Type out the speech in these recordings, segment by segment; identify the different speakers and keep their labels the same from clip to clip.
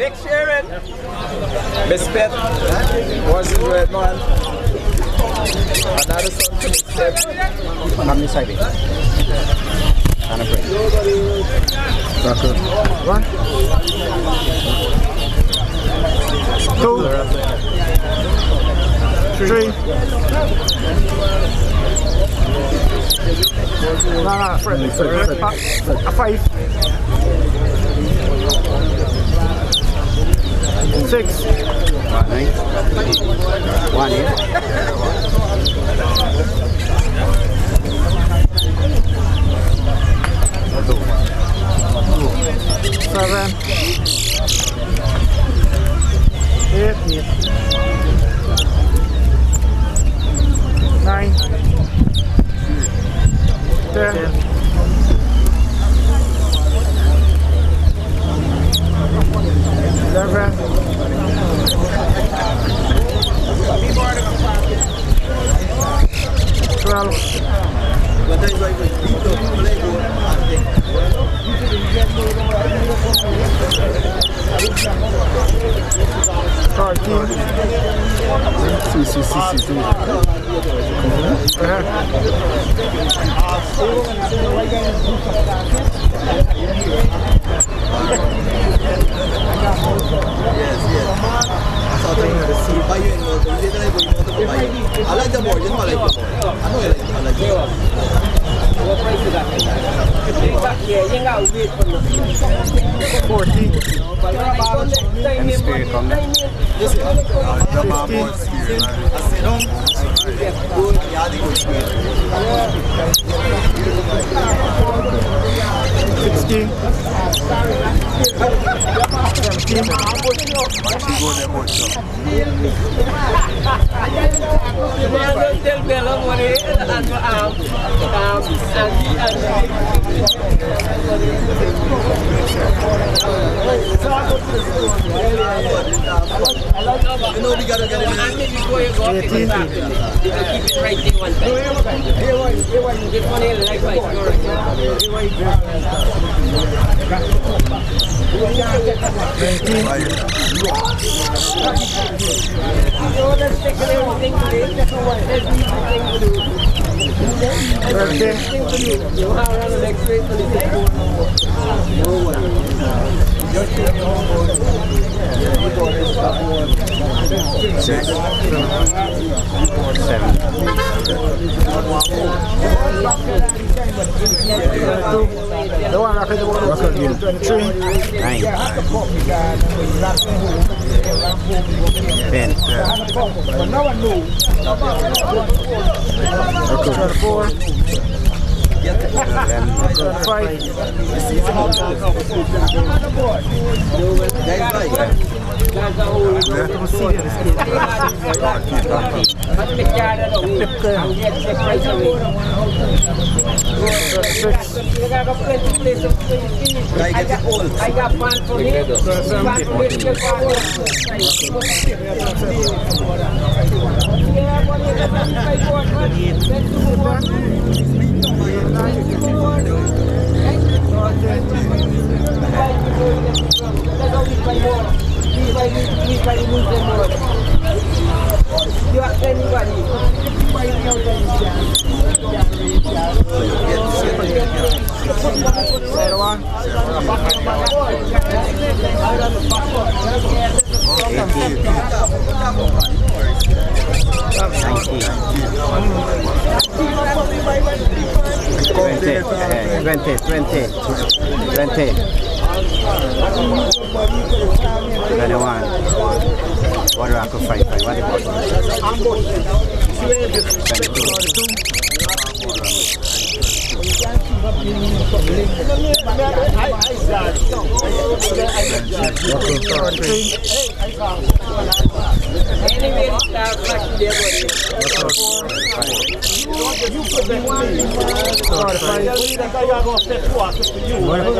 Speaker 1: Big Sharon. Bispet. Was it Redman? Another son to Bispet.
Speaker 2: I'm deciding. And a break.
Speaker 3: Okay. 1, 2, 3. No, Fred. 5. 6.
Speaker 2: 1 here.
Speaker 3: 7. 8. 9. 10. 11. 12. 13.
Speaker 1: I like the board, you know I like the board. I know I like the board. What price is that?
Speaker 3: 14.
Speaker 2: And spirit come there.
Speaker 3: Sixteen.
Speaker 1: You know we gotta get it in. Before you go up, you can keep it right there one time. This one here, like right, you're
Speaker 3: The one after the one 23.
Speaker 2: 9. 10.
Speaker 3: 24.
Speaker 1: I got fun for me. You ask anybody.
Speaker 2: What do I go fight? What about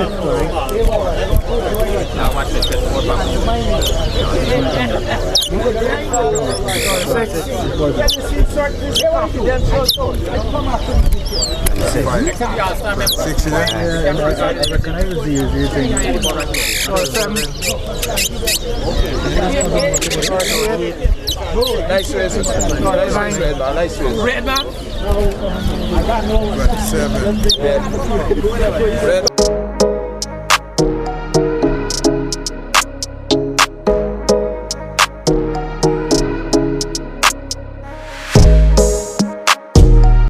Speaker 2: say?
Speaker 4: 60 there?
Speaker 3: Yeah, I reckon I was the thing.
Speaker 1: Nice race. Nice race. Nice race. Redman.
Speaker 4: 27.
Speaker 1: Red.